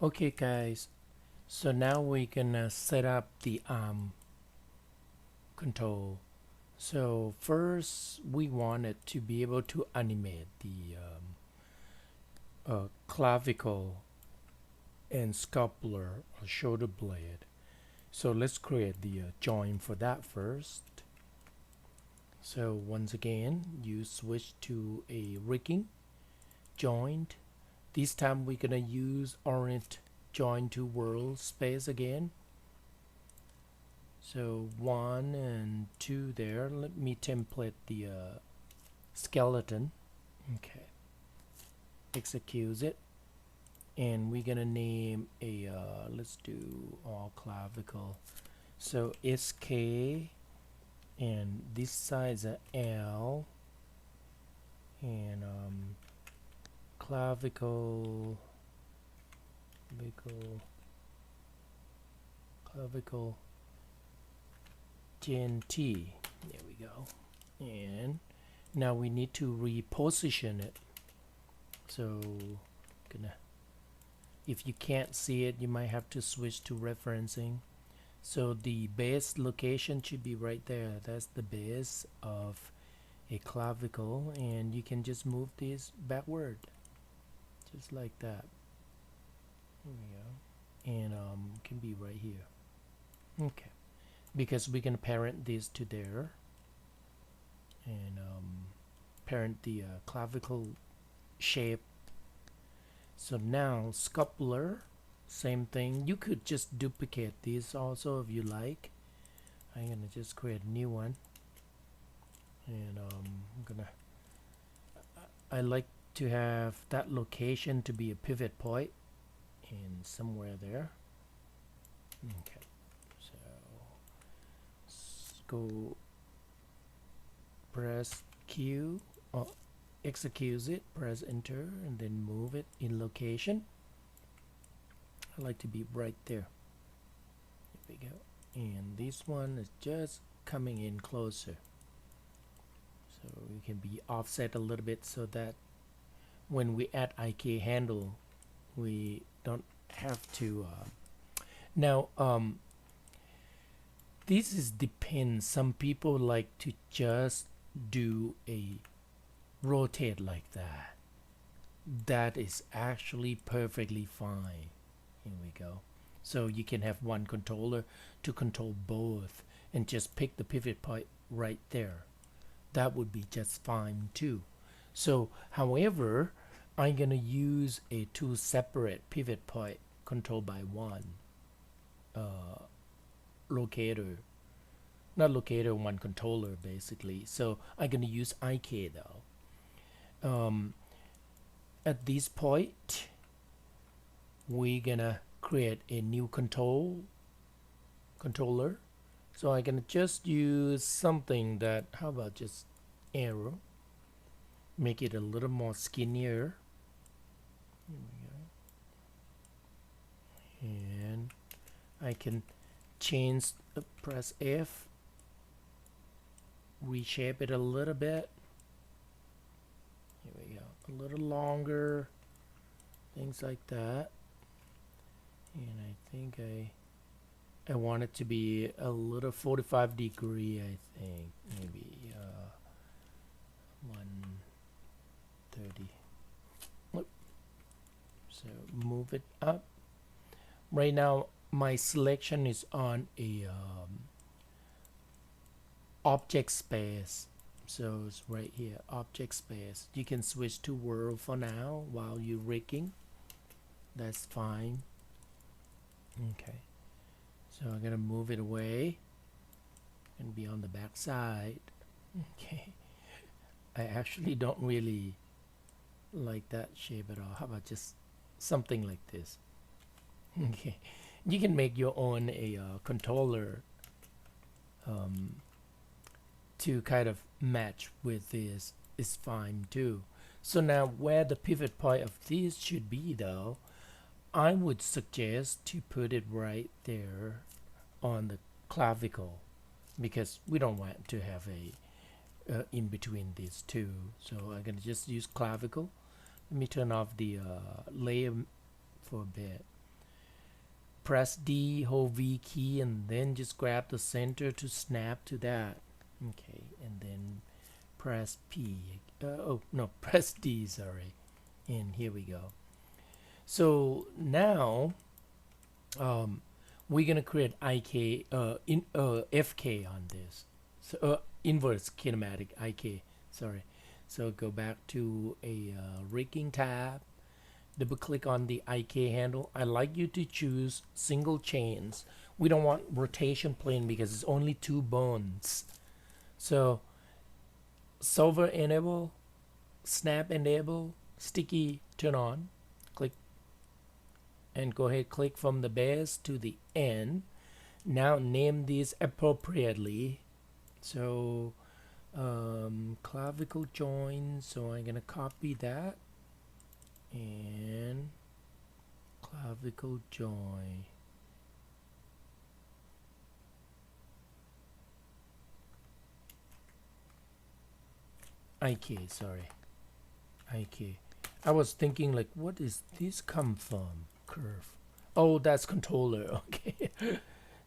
Okay guys, so now we're gonna set up the arm control. So first we wanted to be able to animate the clavicle and scapular or shoulder blade. So let's create the joint for that first. So once again, you switch to a rigging joint. This time we're gonna use orient joint to world space again. So 1 and 2 there. Let me template the skeleton. Okay, execute it, and we're gonna name a let's do all clavicle. So SK, and this side's a L, and clavicle Gen T. There we go. And now we need to reposition it. So if you can't see it, you might have to switch to referencing. So the base location should be right there. That's the base of a clavicle, and you can just move this backward just like that. There we go. And can be right here. Okay, because we can parent this to there, and parent the clavicle shape. So now scapular, same thing. You could just duplicate this also if you like. I'm gonna just create a new one, and I like to have that location to be a pivot point and somewhere there. Okay, so go press Q, execute it, press enter, and then move it in location. I like to be right there. There we go. And this one is just coming in closer, so we can be offset a little bit so that when we add IK handle we don't have to now this is depends. Some people like to just do a rotate like that. That is actually perfectly fine. Here we go. So you can have one controller to control both and just pick the pivot point right there. That would be just fine too. So however, I'm gonna use a two separate pivot point controlled by one locator, not locator, one controller basically. So I'm gonna use IK though. At this point we're gonna create a new controller. So I'm gonna just use something that, how about just arrow, make it a little more skinnier. Here we go. And I can change, press F, reshape it a little bit. Here we go, a little longer, things like that. And I think I want it to be a little 45 degree, I think maybe 130. So move it up. Right now my selection is on a object space, so it's right here, object space. You can switch to world for now while you're rigging. That's fine. Okay, so I'm gonna move it away and be on the back side. Okay, I actually don't really like that shape at all. How about just something like this? Okay, you can make your own a controller to kind of match with this is fine too. So now where the pivot point of this should be though, I would suggest to put it right there on the clavicle, because we don't want to have a in between these two. So I'm gonna just use clavicle. Let me turn off the layer for a bit. press D, hold V key, and then just grab the center to snap to that. Okay, and then press P. Oh no, press D, sorry. And here we go. So now we're gonna create IK FK on this. So inverse kinematic IK. Sorry. So go back to a rigging tab. Double click on the IK handle. I like you to choose single chains. We don't want rotation plane because it's only 2 bones. So solver enable, snap enable, sticky turn on. Click and go ahead, click from the base to the end. Now name these appropriately. So clavicle join, so I'm gonna copy that and clavicle join. IK, sorry, IK. I was thinking like, what is this come from? Curve. Oh, that's controller. Okay.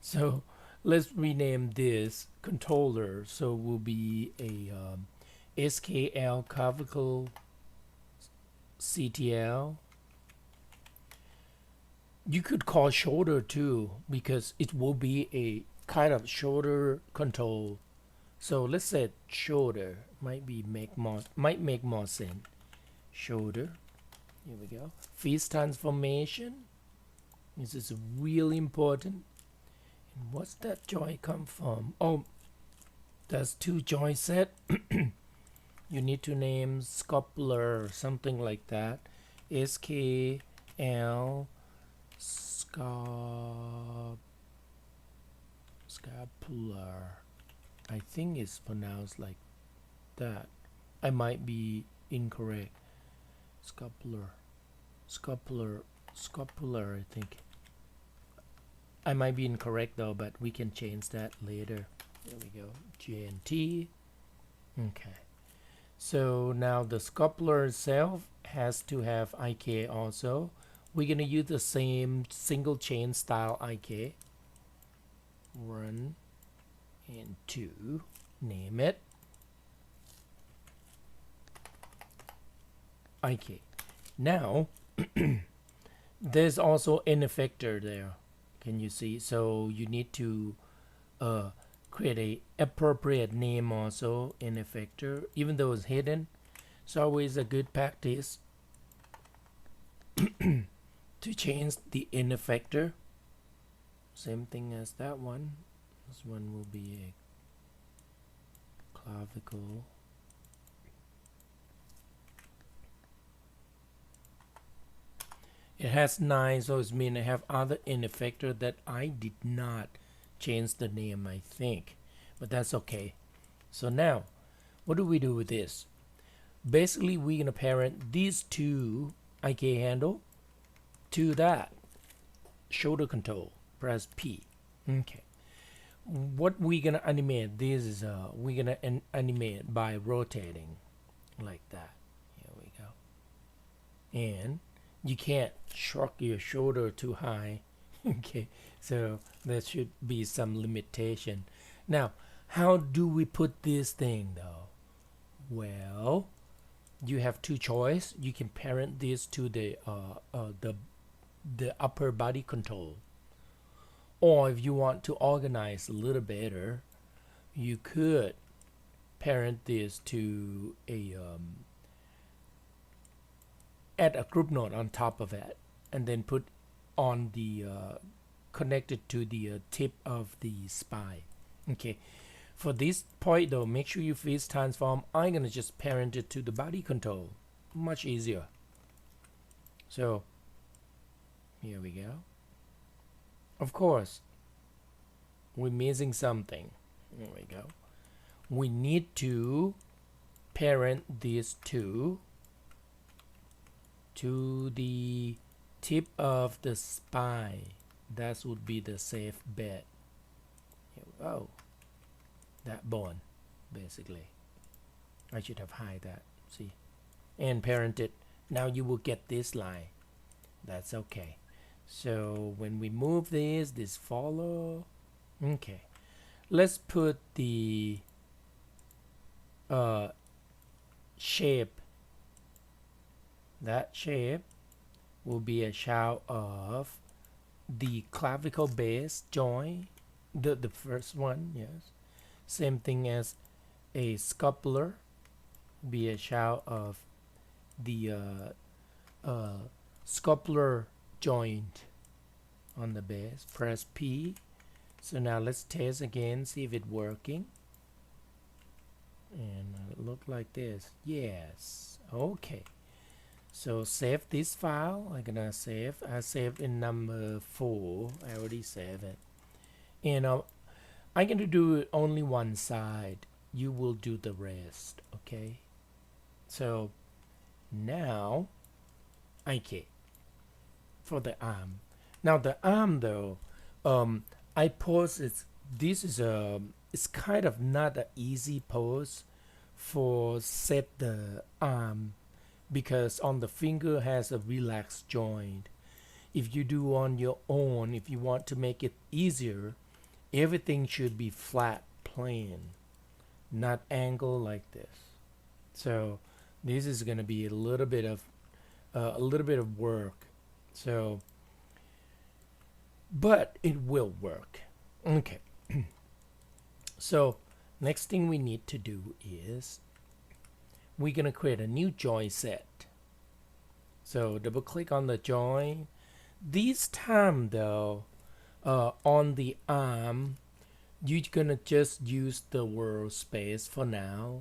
So let's rename this controller. So will be a SKL clavicle CTL. You could call shoulder too, because it will be a kind of shoulder control. So let's say shoulder might make more sense. Shoulder. Here we go. Face transformation. This is really important. And what's that joint come from? Oh, that's 2 joint set. You need to name scapular, something like that. SKL scapular. I think it's pronounced like that. I might be incorrect. Scapular, I think. I might be incorrect though, but we can change that later. There we go. GNT. Okay. So now the scapular itself has to have IK also. We're gonna use the same single chain style IK. 1 and 2. Name it IK. Now there's also an effector there. Can you see? So you need to create a appropriate name also in effector, even though it's hidden. It's always a good practice to change the in effector. Same thing as that one. This one will be a clavicle. It has 9, so it means I have other in effector that I did not change the name, I think, but that's okay. So now what do we do with this? Basically we're gonna parent these 2 IK handle to that shoulder control. Press P. Okay. What we're gonna animate, this is we're gonna animate by rotating like that. Here we go. And you can't shrug your shoulder too high. Okay, so there should be some limitation. Now, how do we put this thing though? Well, you have 2 choices. You can parent this to the upper body control, or if you want to organize a little better, you could parent this to a add a group node on top of it, and then put on the connected to the tip of the spine. Okay, for this point though, make sure you face transform. I'm gonna just parent it to the body control, much easier. So here we go. Of course we're missing something. There we go. We need to parent these 2 to the tip of the spine. That would be the safe bet. Oh, that bone basically. I should have hide that. See, and parent it. Now you will get this line. That's okay. So when we move this follow. Okay, let's put the shape. That shape will be a child of the clavicle base joint, the first one, yes. Same thing as a scupular, be a child of the scupular joint on the base. Press P. So now let's test again, see if it's working. And it look like this. Yes. Okay. So save this file. I'm gonna save. I saved in number 4. I already saved it. And I'm gonna do it only one side. You will do the rest. Okay. So now, okay, for the arm. Now the arm though, I pose it. This is it's kind of not an easy pose for set the arm, because on the finger has a relaxed joint. If you do on your own, if you want to make it easier, everything should be flat, plain, not angle like this. So this is going to be a little bit of work. So, but it will work. Okay. So next thing we need to do is we're going to create a new joint set. So double click on the joint. This time though, on the arm, you're gonna just use the world space for now.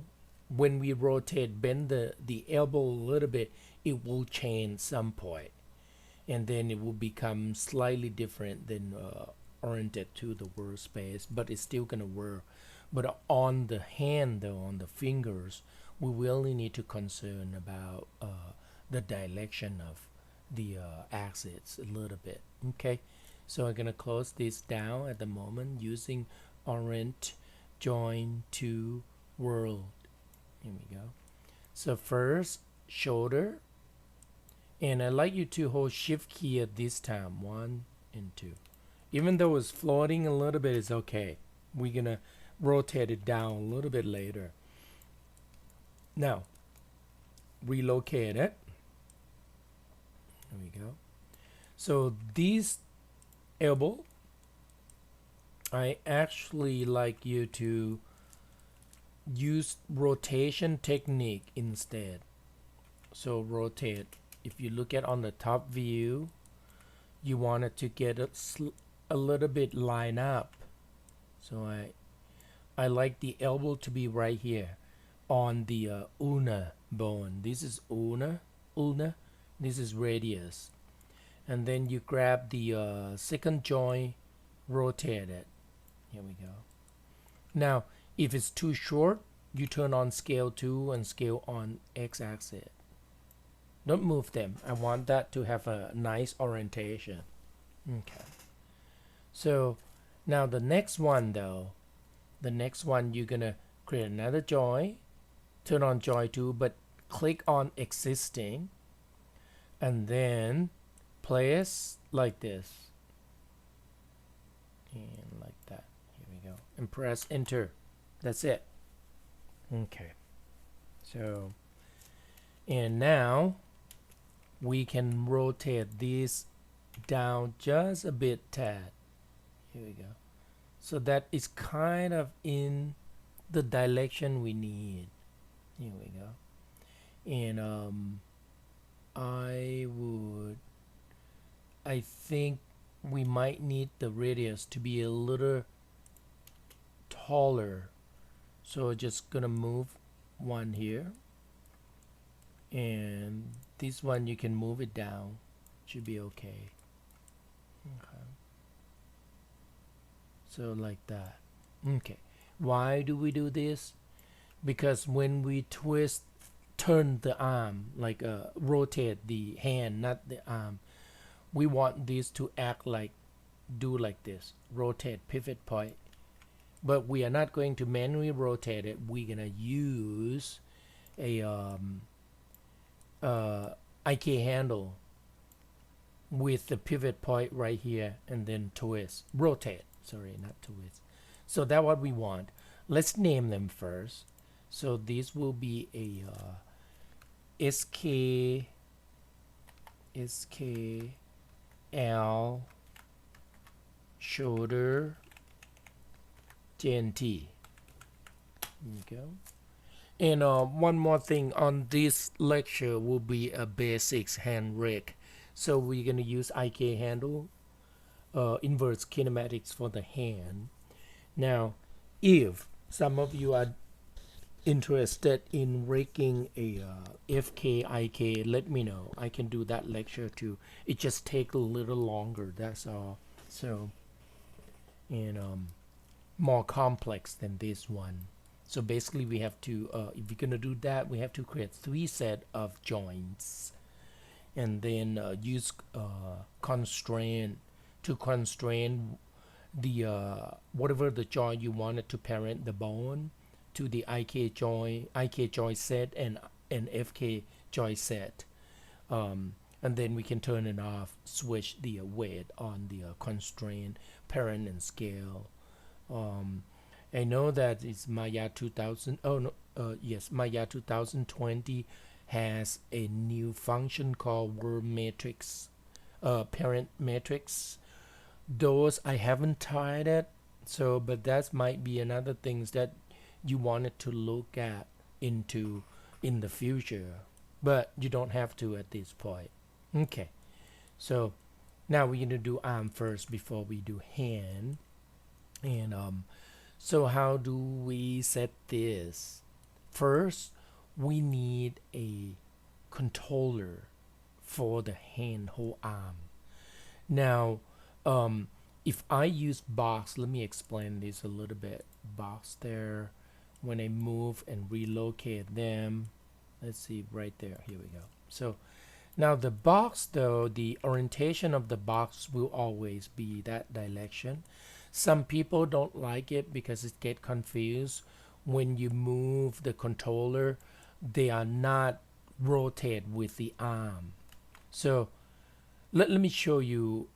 When we rotate, bend the elbow a little bit, it will change some point, and then it will become slightly different than oriented to the world space, but it's still gonna work. But on the hand though, on the fingers, we really need to concern about the direction of the axis a little bit. Okay, so I'm gonna close this down at the moment using orient join to world. Here we go. So first shoulder, and I like you to hold shift key at this time, 1 and 2. Even though it's floating a little bit, it's okay. We're gonna rotate it down a little bit later. Now relocate it. There we go. So this elbow, I actually like you to use rotation technique instead. So rotate. If you look at on the top view, you want it to get a little bit line up. So I like the elbow to be right here on the ulna bone. This is ulna. This is radius. And then you grab the second joint, rotate it. Here we go. Now, if it's too short, you turn on scale 2 and scale on x-axis. Don't move them. I want that to have a nice orientation. Okay. So now the next one though, the next one you're gonna create another joint, turn on joint 2, but click on existing, and then place like this and like that. Here we go, and press enter. That's it. Okay, so and now we can rotate this down just a bit tad. Here we go. So that is kind of in the direction we need. Here we go. And I think we might need the radius to be a little taller. So just gonna move one here, and this one you can move it down. Should be okay. Okay. So like that. Okay. Why do we do this? Because when we turn the arm, like rotate the hand, not the arm, we want this to act like, do like this, rotate pivot point. But we are not going to manually rotate it. We're gonna use a IK handle. with the pivot point right here, and then twist, rotate, sorry, not twist. So that's what we want. Let's name them first. So this will be a SKL shoulder GNT. There you go. And one more thing on this lecture will be a basics hand rake. So we're going to use IK handle, inverse kinematics for the hand. Now, if some of you are interested in raking a FK, IK, let me know. I can do that lecture too. It just takes a little longer, that's all. So, and more complex than this one. So basically we have to, if we're gonna do that, we have to create 3 sets of joints, and then use constraint to constrain the whatever the joint you wanted to parent the bone to the IK joint set and FK joint set, and then we can turn it off, switch the weight on the constraint, parent, and scale. I know that it's Maya 2000. Oh no, yes, Maya 2020 has a new function called word matrix, parent matrix. Those I haven't tried it, so but that might be another things that you wanted to look at into in the future, but you don't have to at this point. Okay, so now we're gonna do arm first before we do hand. And so how do we set this? First, we need a controller for the hand whole arm. Now, if I use box, let me explain this a little bit. Box there, when I move and relocate them, let's see right there, here we go. So now the box though, the orientation of the box will always be that direction. Some people don't like it because it get confused. When you move the controller, they are not rotate with the arm. So let me show you,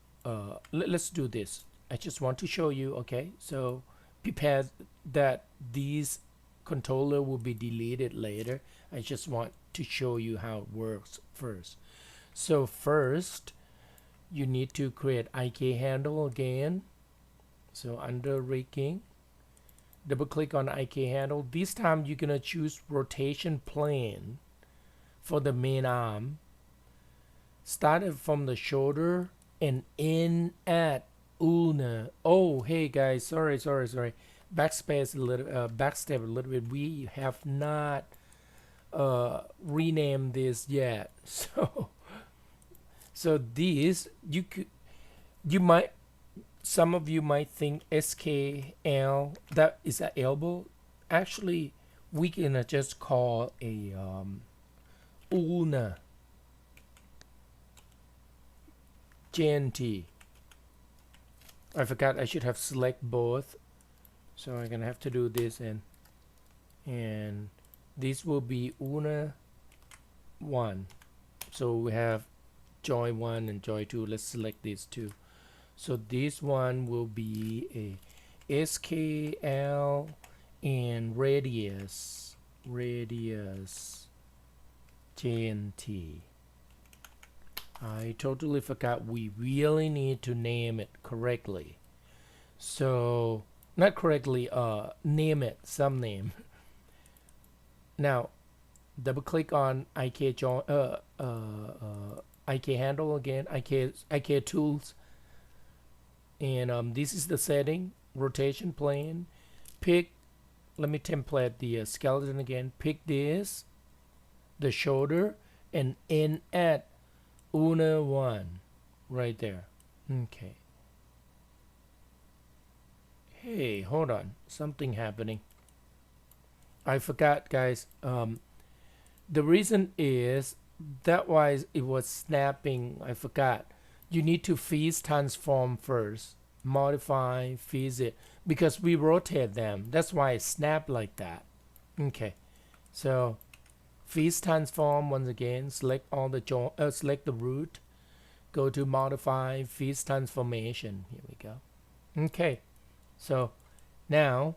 let's do this. I just want to show you, okay? So prepare that these controller will be deleted later. I just want to show you how it works first. So first, you need to create IK handle again. So under raking, double click on IK handle. This time you're gonna choose rotation plane for the main arm. Start it from the shoulder and in at ulna. Oh, hey guys, sorry. Backspace a little, backstep a little bit. We have not renamed this yet. So these you might. Some of you might think SKL, that is an elbow. Actually, we can just call a ulna GNT. I forgot I should have select both. So I'm gonna have to do this, and this will be ulna 1. So we have joint 1 and joint 2. Let's select these two. So this one will be a SKL and radius GNT. I totally forgot we really need to name it correctly. So not correctly, name it some name. Now double click on IK joint, IK handle again, IK tools. And this is the setting, rotation plane. Pick, let me template the skeleton again. Pick this, the shoulder, and in at ulna 1 right there. Okay. Hey, hold on, something happening. I forgot, guys. The reason is that why it was snapping. I forgot. You need to phase transform first, modify, phase it, because we rotate them. That's why it snapped like that. Okay, so phase transform once again. Select all the select the root, go to modify feeds transformation. Here we go. Okay, so now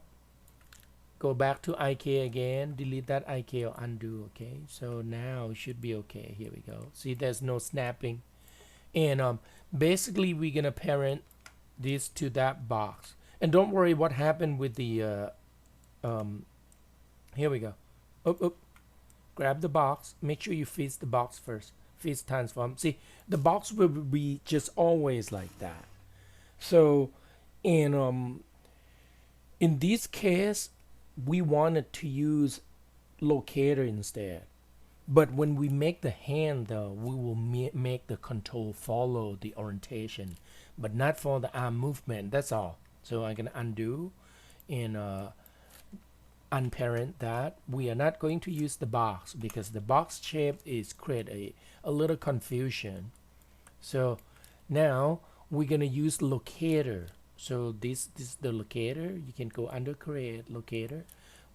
go back to IK again, delete that IK or undo. Okay, so now it should be okay. Here we go. See, there's no snapping. And basically we're gonna parent this to that box. And don't worry what happened with the here we go. Up. Grab the box. Make sure you feed the box first. Feed transform. See, the box will be just always like that. So in this case, we wanted to use locator instead. But when we make the hand though, we will make the control follow the orientation, but not for the arm movement. That's all. So I'm gonna undo and unparent that. We are not going to use the box because the box shape is create a little confusion. So now we're gonna use locator. So this is the locator. You can go under create locator.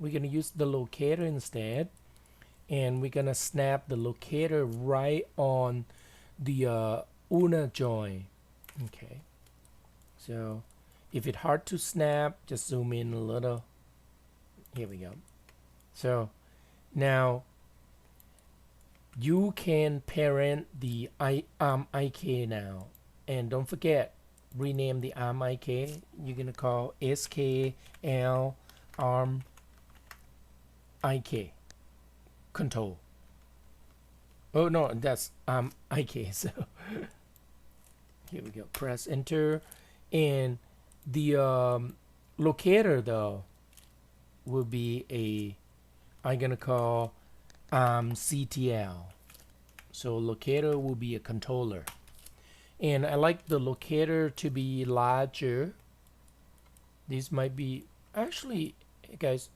We're gonna use the locator instead, and we're gonna snap the locator right on the ulnar joint. Okay, so if it's hard to snap, just zoom in a little. Here we go. So now you can parent the arm IK now, and don't forget, rename the arm IK. You're gonna call SKL arm IK control. Oh no, that's IK. So here we go. Press enter, and the locator though will be I'm gonna call CTL. So locator will be a controller, and I like the locator to be larger. This might be actually, guys,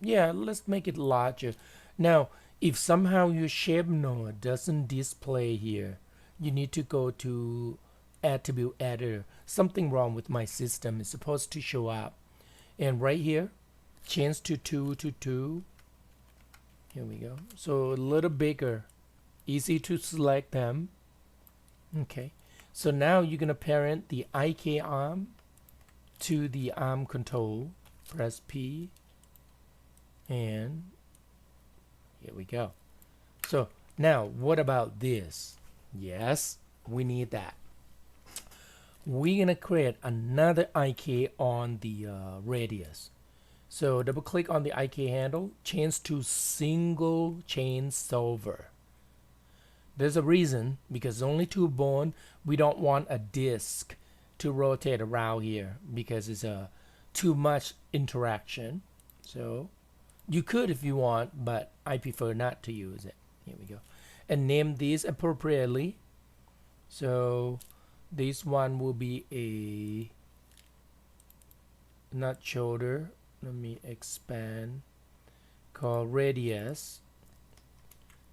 yeah, let's make it larger. Now if somehow your shape node doesn't display here, you need to go to attribute editor. Something wrong with my system. It's supposed to show up, and right here change to 2 to 2. Here we go. So a little bigger, easy to select them. Okay, so now you're gonna parent the IK arm to the arm control. Press P, and here we go. So now what about this? Yes, we need that. We're gonna create another IK on the radius. So double click on the IK handle, change to single chain solver. There's a reason, because only 2 bone. We don't want a disc to rotate around here because it's too much interaction. So you could if you want, but I prefer not to use it. Here we go. And name these appropriately. So this one will be a not shoulder. Let me expand. Called radius.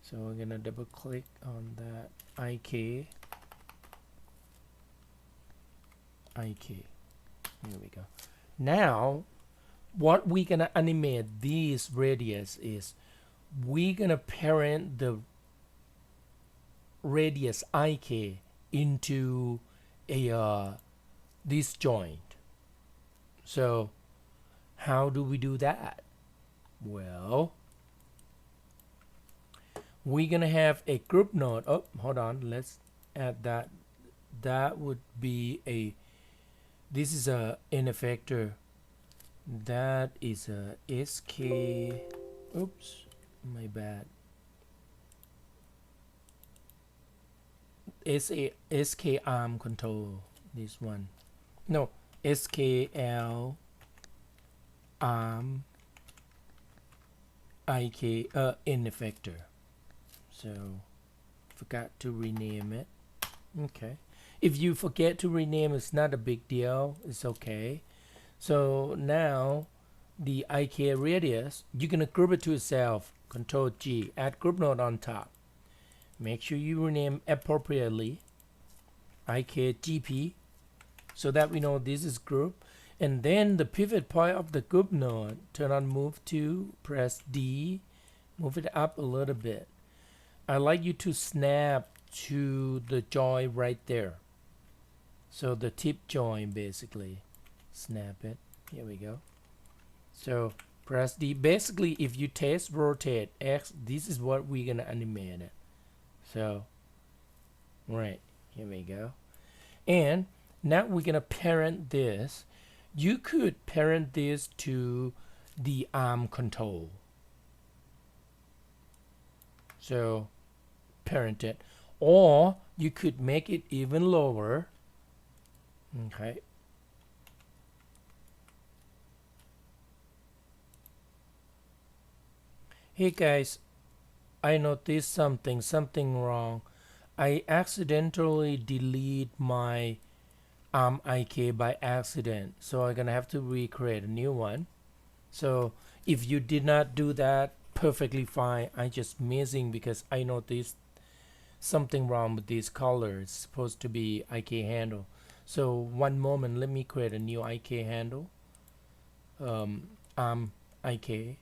So we're gonna double click on that IK. Here we go. Now what we're gonna animate this radius is we're gonna parent the radius IK into a disjoint. So how do we do that? Well, we're gonna have a group node. Oh, hold on, let's add that. That would be this is a n effector. That is a SK, oops, my bad. SK arm control, this one. No, SKL arm IK n effector. So forgot to rename it. Okay, if you forget to rename, it's not a big deal, it's okay. So now the IK radius, you're gonna group it to itself. Control G, add group node on top. Make sure you rename appropriately. IK GP, so that we know this is group. And then the pivot point of the group node, turn on move to, press D, move it up a little bit. I like you to snap to the joint right there. So the tip joint, basically. Snap it. Here we go. So press D. Basically, if you test rotate X, this is what we're gonna animate it. So right, here we go. And now we're gonna parent this. You could parent this to the arm control. So parent it, or you could make it even lower. Okay. Hey guys, I noticed something wrong. I accidentally delete my IK by accident, so I'm gonna have to recreate a new one. So if you did not do that, perfectly fine. I just missing because I noticed something wrong with these colors. It's supposed to be IK handle. So one moment, let me create a new IK handle. IK.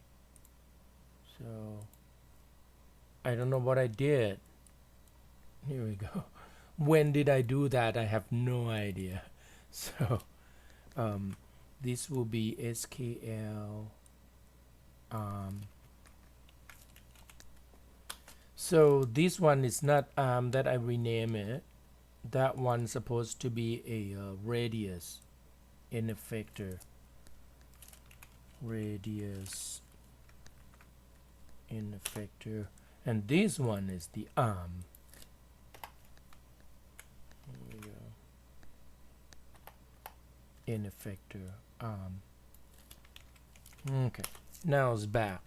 So I don't know what I did. Here we go. When did I do that? I have no idea. So this will be SKL. So this one is not that I rename it. That one's supposed to be a radius in effector. Radius in effector, and this one is the arm. Here we go. In effector arm. Okay, now it's back.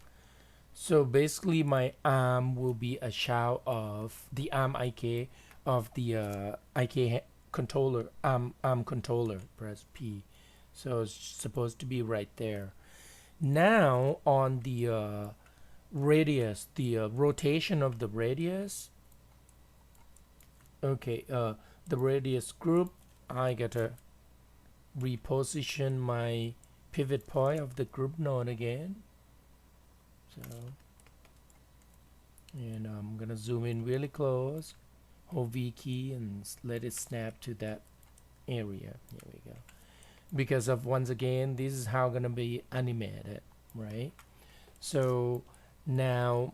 So basically my arm will be a child of the arm IK of the IK controller, arm controller. Press P. So it's supposed to be right there. Now on the radius, the rotation of the radius. Okay, the radius group, I gotta reposition my pivot point of the group node again. So, and I'm gonna zoom in really close, hold V key and let it snap to that area. Here we go. Because of, once again, this is how gonna be animated, right? So now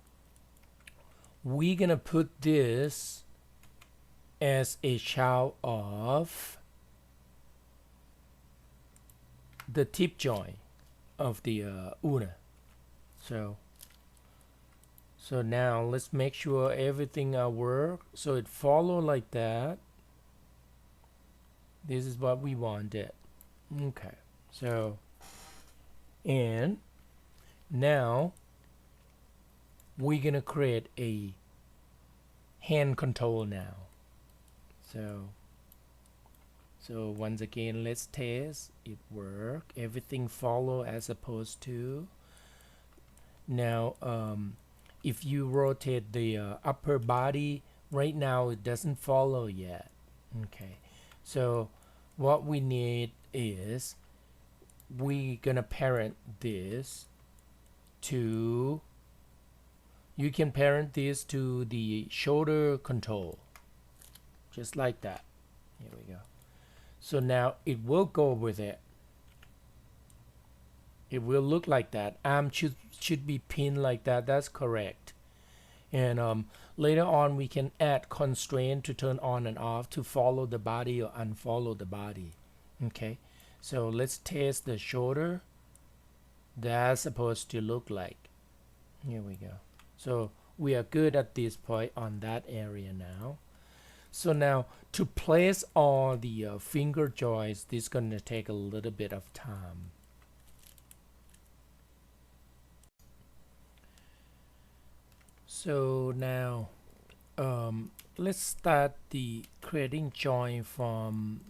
we're gonna put this as a child of the tip joint of the Una. So now let's make sure everything work. So it follow like that. This is what we wanted. Okay. So, and now we're gonna create a hand control now. So once again, let's test it work. Everything follow as opposed to. Now if you rotate the upper body, right now it doesn't follow yet. Okay, so what we need is we're gonna parent this to, you can parent this to the shoulder control, just like that. Here we go. So now it will go with it. It will look like that. Arm should be pinned like that. That's correct. And later on we can add constraint to turn on and off, to follow the body or unfollow the body. Okay, so let's test the shoulder. That's supposed to look like. Here we go. So we are good at this point on that area now. So now to place all the finger joints, this is going to take a little bit of time. So now let's start the creating joint from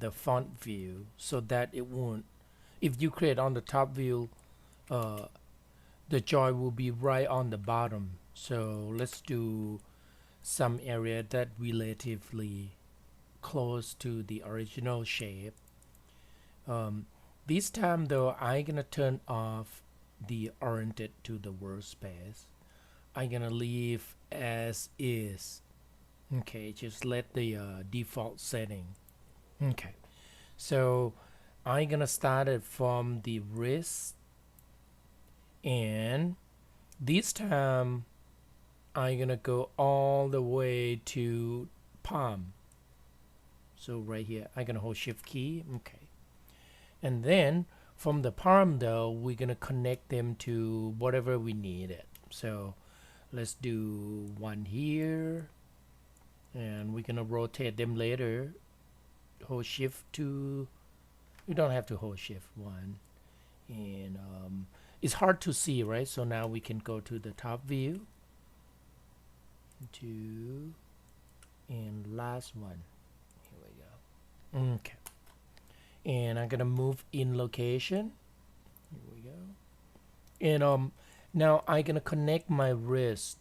the front view, so that it won't, if you create on the top view, the joint will be right on the bottom. So let's do some area that relatively close to the original shape. This time though, I'm gonna turn off the oriented to the workspace. I'm gonna leave as is. Okay, just let the default setting. Okay, so I'm gonna start it from the wrist, and this time I'm gonna go all the way to palm. So right here I'm gonna hold shift key. Okay, and then from the palm though we're gonna connect them to whatever we need it. So let's do one here, and we're gonna rotate them later. Hold shift to, you don't have to hold shift one, and it's hard to see, right? So now we can go to the top view, two, and last one. Here we go. Okay, and I'm gonna move in location. Here we go. And now I'm gonna connect my wrist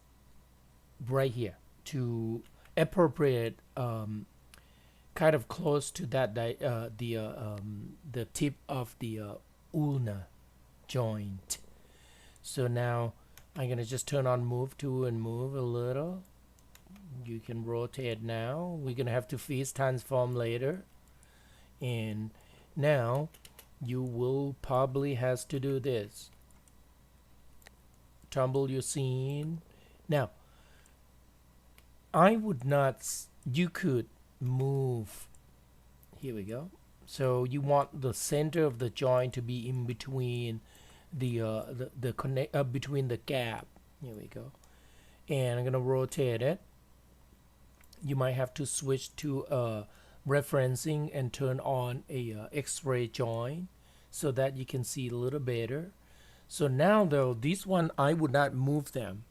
right here to appropriate kind of close to that the tip of the ulna joint. So now I'm gonna just turn on move to and move a little. You can rotate now. We're gonna have to phase transform later, and now you will probably has to do this. Tumble your scene. Now I would not. You could move. Here we go. So you want the center of the joint to be in between the connect between the gap. Here we go. And I'm gonna rotate it. You might have to switch to referencing and turn on a X-ray joint so that you can see a little better. So now though, this one I would not move them.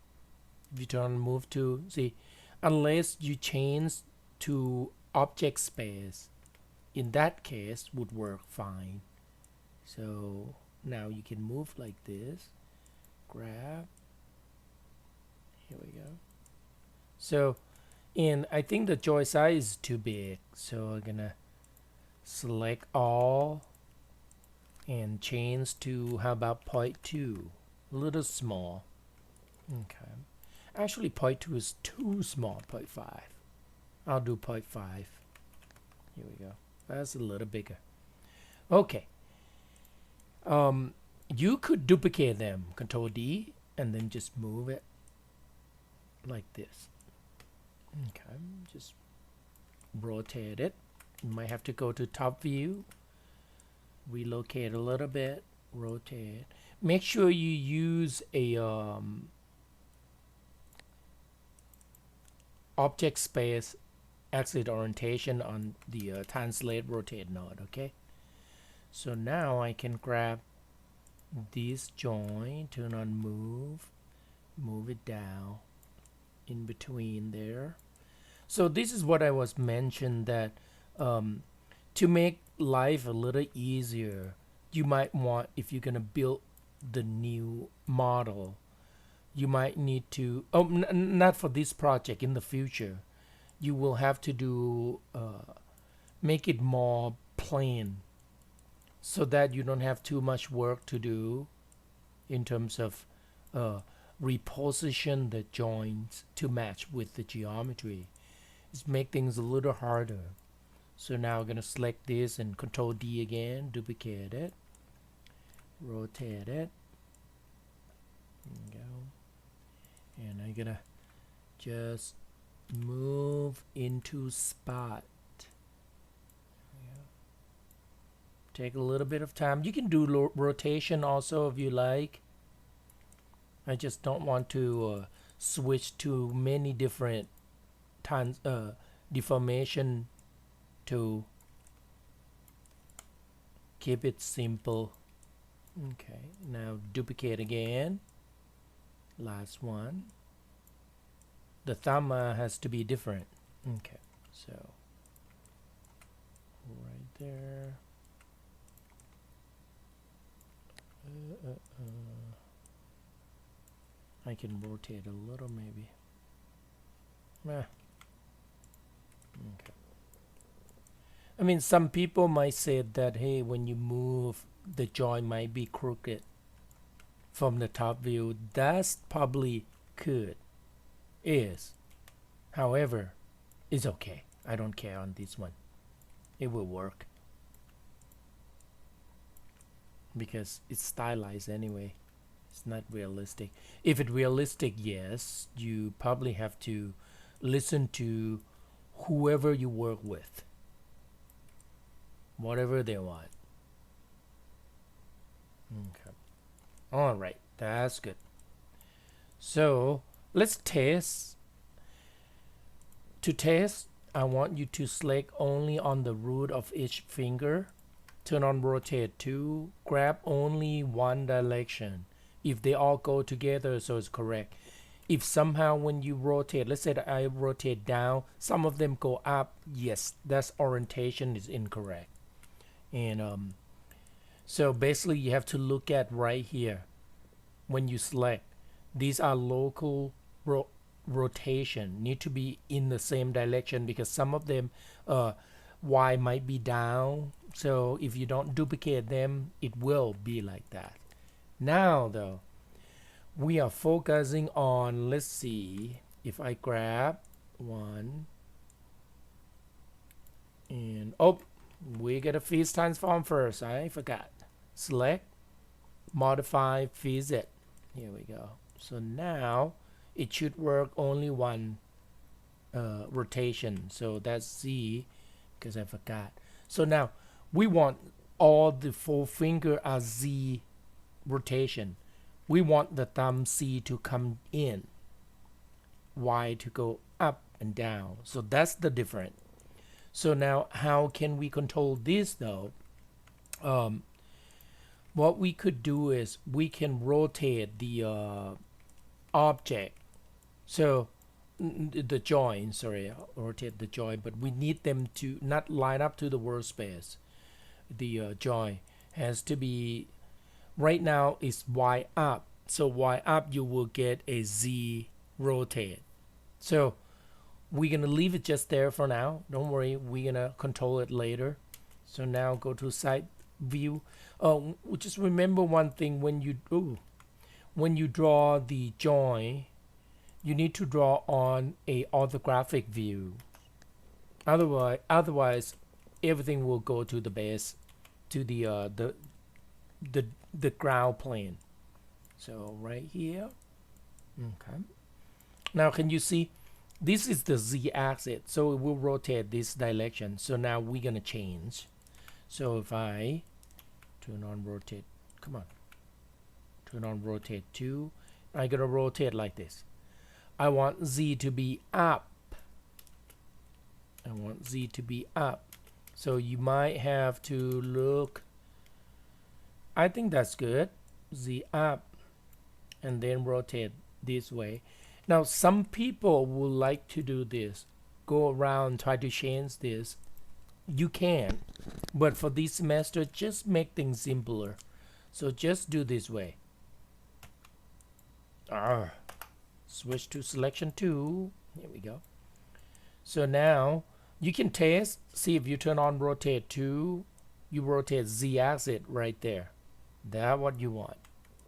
If you turn on move to, see, unless you change to object space, in that case would work fine. So now you can move like this, grab, here we go. So, and I think the joint size is too big, so I'm gonna select all and change to, how about 0.2, a little small. Okay, actually 0.2 is too small. 0.5, I'll do 0.5. Here we go. That's a little bigger. Okay. You could duplicate them, Control D, and then just move it like this. Okay, just rotate it. You might have to go to top view, relocate a little bit, rotate. Make sure you use a object space axis orientation on the translate rotate node. Okay, so now I can grab this joint, turn on move it down in between there. So this is what I was mentioned, that to make life a little easier, you might want, if you're gonna build the new model, you might need to, not for this project, in the future you will have to do make it more plain, so that you don't have too much work to do in terms of reposition the joints to match with the geometry. It's make things a little harder. So now I'm gonna select this and Control D again, duplicate it, rotate it, there you go, and I'm gonna just move into spot. Take a little bit of time. You can do rotation also if you like. I just don't want to switch to many different deformation to keep it simple. Okay, now duplicate again. Last one. The thumb has to be different. Okay, so right there. I can rotate a little maybe. Okay. I mean, some people might say that, hey, when you move, the joint might be crooked from the top view. That's probably is. However, It's okay. I don't care on this one. It will work because it's stylized anyway. It's not realistic. If it's realistic, yes, you probably have to listen to whoever you work with, whatever they want. Okay. All right, that's good. So let's test. To test, I want you to select only on the root of each finger. Turn on rotate 2. Grab only one direction. If they all go together, so it's correct. If somehow when you rotate, let's say that I rotate down, some of them go up, yes, that's orientation is incorrect. And so basically you have to look at right here when you select. These are local rotation, need to be in the same direction because some of them Y might be down. So if you don't duplicate them, it will be like that. Now though, we are focusing on, let's see, if I grab one and we get a phase transform first. I forgot. Select, modify visit. Here we go. So now it should work only one rotation. So that's Z because I forgot. So now we want all the 4 finger as Z rotation. We want the thumb C to come in, Y to go up and down. So that's the difference. So now how can we control this though? What we could do is we can rotate the object. So the joint, sorry, rotate the joint, but we need them to not line up to the workspace. The joint has to be, right now is Y up. So Y up, you will get a Z rotate. So we're gonna leave it just there for now. Don't worry, we're gonna control it later. So now go to side view. Just remember one thing: when you draw the joint, you need to draw on a orthographic view. Otherwise, everything will go to the base, to the ground plane. So right here. Okay. Now can you see? This is the Z axis, so it will rotate this direction. So now we're gonna change. So if I turn on rotate, come on, turn on rotate 2, I'm gonna rotate like this. I want Z to be up. I want Z to be up. So you might have to look. I think that's good. Z up, and then rotate this way. Now some people would like to do this, go around, try to change this. You can, but for this semester, just make things simpler. So just do this way. Switch to selection 2. Here we go. So now you can test, see if you turn on rotate 2, you rotate Z axis right there. That's what you want.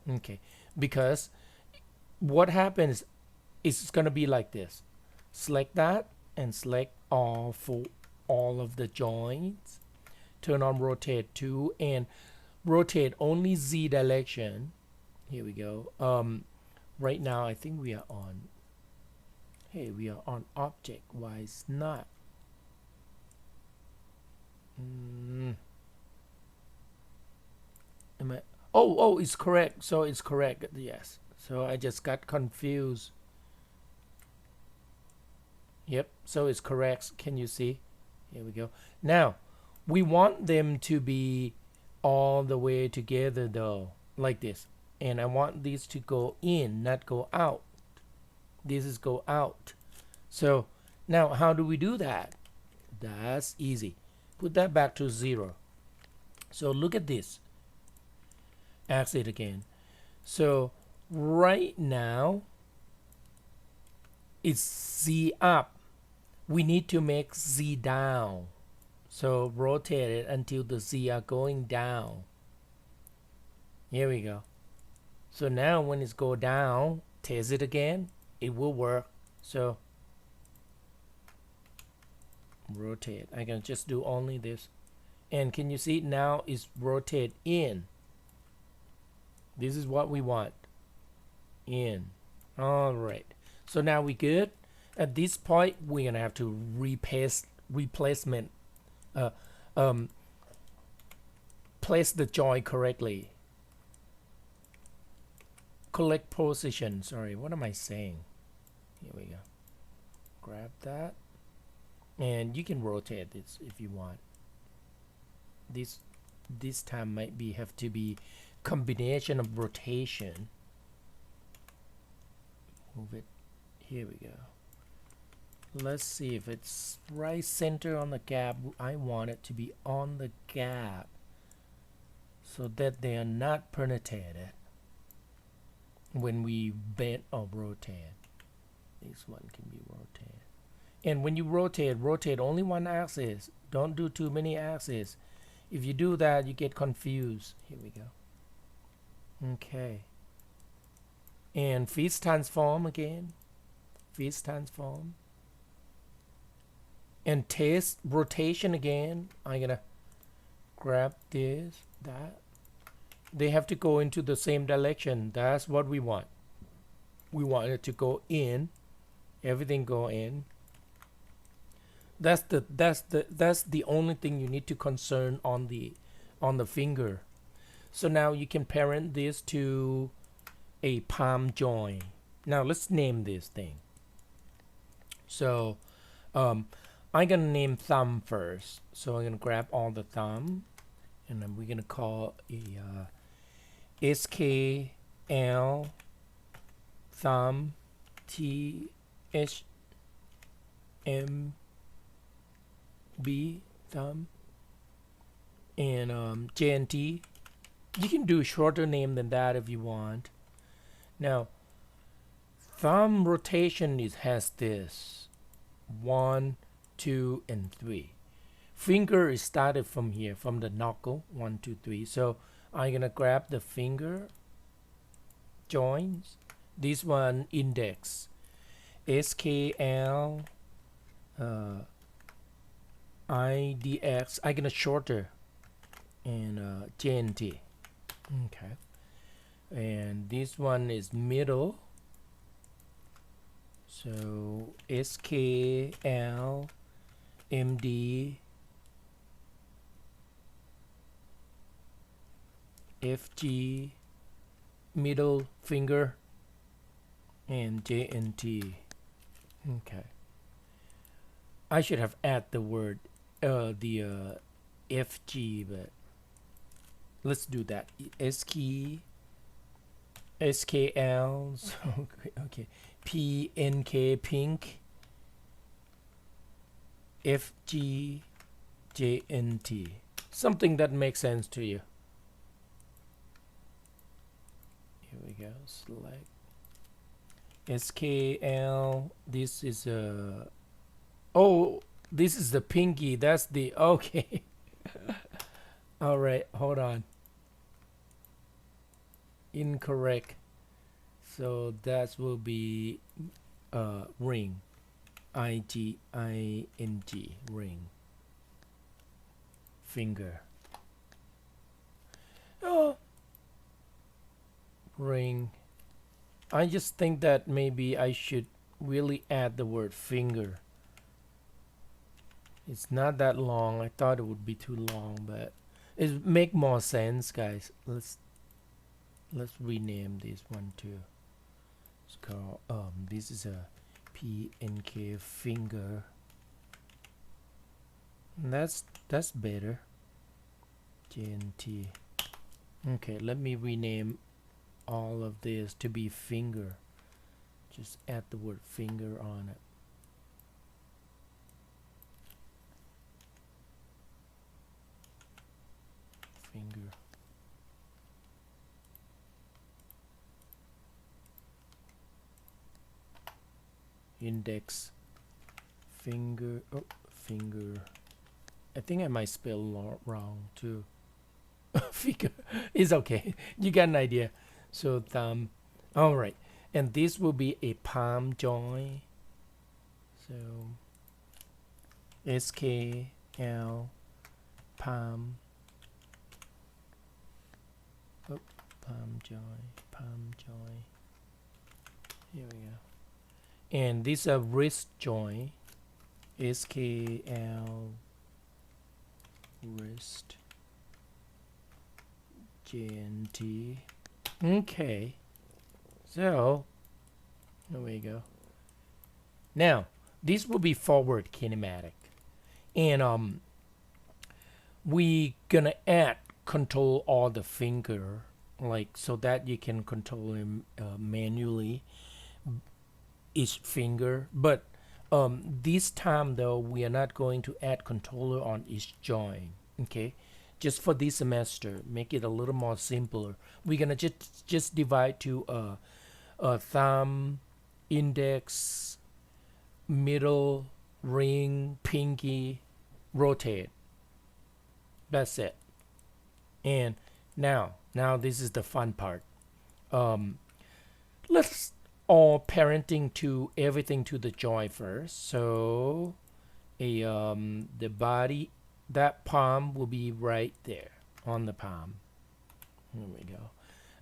Okay, because what happens is it's gonna be like this. Select that and select all for all of the joints. Turn on rotate 2 and rotate only Z direction. Here we go. Right now I think we are on, hey, we are on object. Why it's not? Am I? Oh, it's correct. So it's correct. Yes. So I just got confused. Yep. So it's correct. Can you see? Here we go. Now we want them to be all the way together though, like this. And I want these to go in, not go out. This is go out. So now how do we do that? That's easy. Put that back to 0. So look at this. Axis again. So right now it's Z up. We need to make Z down. So rotate it until the Z are going down. Here we go. So now when it's go down, test it again, it will work. So rotate. I can just do only this, and can you see now is rotate in. This is what we want, in. All right, so now we good. At this point we're gonna have to replacement place the joint correctly. Collect position, sorry, what am I saying? Here we go. Grab that, and you can rotate this if you want. This time might be have to be combination of rotation. Move it. Here we go. Let's see if it's right center on the gap. I want it to be on the gap so that they are not penetrated when we bend or rotate. This one can be rotated. And when you rotate only one axis. Don't do too many axes. If you do that, you get confused. Here we go. Okay. And phase transform again. Phase transform. And test rotation again. I'm gonna grab this, that. They have to go into the same direction. That's what we want. We want it to go in. Everything go in. That's the only thing you need to concern on the finger. So now you can parent this to a palm joint. Now let's name this thing. So I'm gonna name thumb first. So I'm gonna grab all the thumb, and then we're gonna call a SKL thumb THM B thumb, and JNT. You can do a shorter name than that if you want. Now thumb rotation has this 1, 2, and 3. Finger is started from here, from the knuckle, 1, 2, 3. So I'm gonna grab the finger joints. This one index SKL IDX. I'm gonna shorter, and JNT. Okay, and this one is middle. So SKL MD FG middle finger, and JNT. Okay, I should have added the word FG, but let's do that. SKL. So, okay, PNK pink, FG JNT. Something that makes sense to you. Here we go. Select SKL. This is a. Oh, this is the pinky. That's the okay. All right, hold on. Incorrect. So that will be ring. IGING ring. Finger. Oh, ring. I just think that maybe I should really add the word finger. It's not that long. I thought it would be too long, but it make more sense, guys. Let's rename this one too. It's called this is a PNK finger. And that's better. JNT. Okay, let me rename all of this to be finger. Just add the word finger on it. Finger. Index. Finger. Oh, finger. I think I might spell wrong too. Finger. It's okay. You got an idea. So thumb. All right. And this will be a palm joint. So SKL palm, oh, palm joint, here we go. And these are wrist joint, SKL wrist GNT. Okay, so there we go. Now this will be forward kinematic, and we gonna add control all the finger, like so that you can control them manually each finger. But this time though, we are not going to add controller on each joint. Okay, just for this semester, make it a little more simpler. We're gonna just divide to thumb, index, middle, ring, pinky, rotate. That's it. And now this is the fun part. Let's all parenting to everything to the joint first. So the body, that palm will be right there on the palm. Here we go.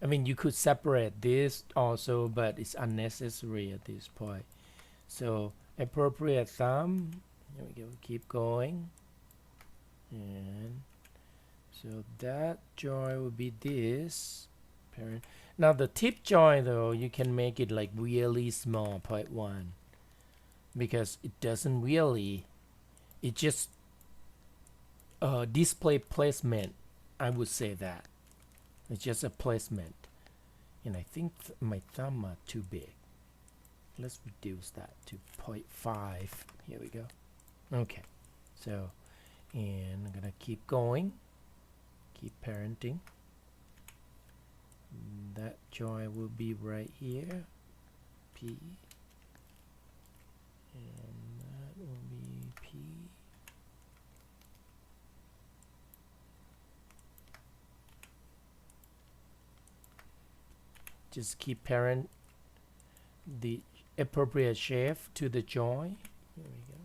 I mean, you could separate this also, but it's unnecessary at this point. So appropriate thumb, here we go, keep going. And so that joint will be this parent. Now the tip joint though, you can make it like really small, 0.1, because it doesn't really, it just display placement. I would say that it's just a placement, and I think my thumb are too big. Let's reduce that to 0.5. Here we go. Okay, so and I'm gonna keep going, keep parenting. That joint will be right here, P, and that will be P. Just keep parent the appropriate shape to the joint. Here we go.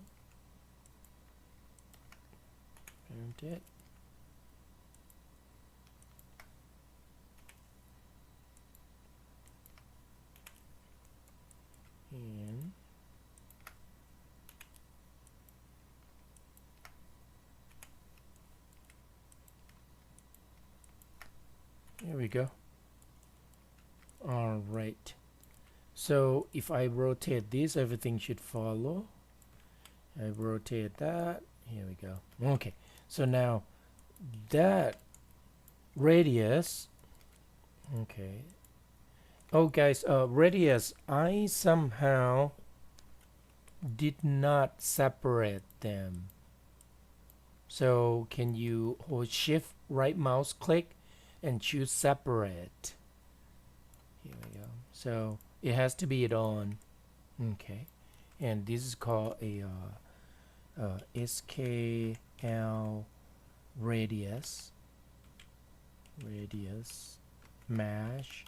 Parent it. And there we go. All right. So if I rotate this, everything should follow. I rotate that. Here we go. Okay. So now that radius. Okay. Oh guys, radius, I somehow did not separate them. So can you hold shift right mouse click and choose separate? Here we go. So it has to be on. Okay. And this is called a SKL radius mesh.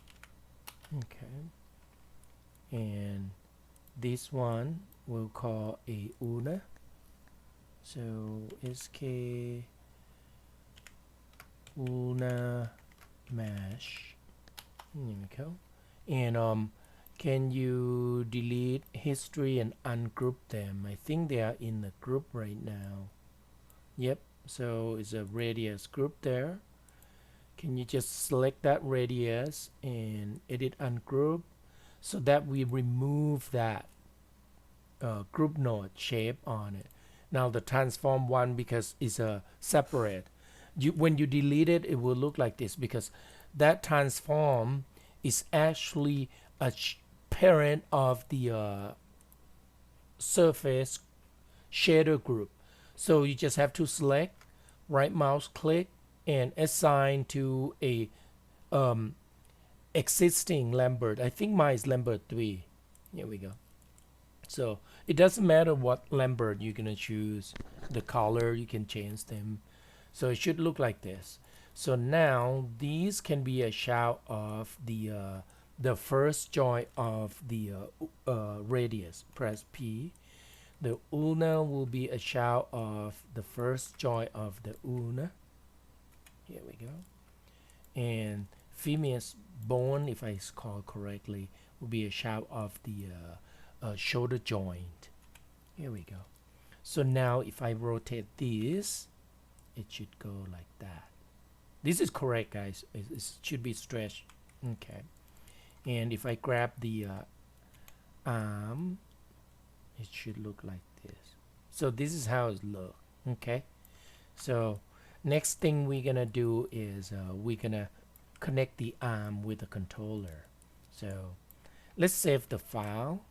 Okay, and this one we'll call a una. So SK una mesh. Here we go. And can you delete history and ungroup them? I think they are in the group right now. Yep. So it's a radius group there. Can you just select that radius and edit ungroup so that we remove that group node shape on it. Now the transform one, because it's a separate, when you delete it, it will look like this, because that transform is actually a parent of the surface shader group. So you just have to select, right mouse click, and assign to a existing Lambert. I think mine is Lambert 3. Here we go. So it doesn't matter what Lambert you're gonna choose, the color you can change them. So it should look like this. So now these can be a shout of the first joint of the radius. Press P. The ulna will be a child of the first joint of the ulna. Here we go. And femur's bone, if I call correctly, will be a child of the shoulder joint. Here we go. So now if I rotate this, it should go like that. This is correct, guys. It should be stretched. Okay. And if I grab the arm, it should look like this. So this is how it looks. Okay. So next thing we're gonna do is we're gonna connect the arm with the controller. So let's save the file.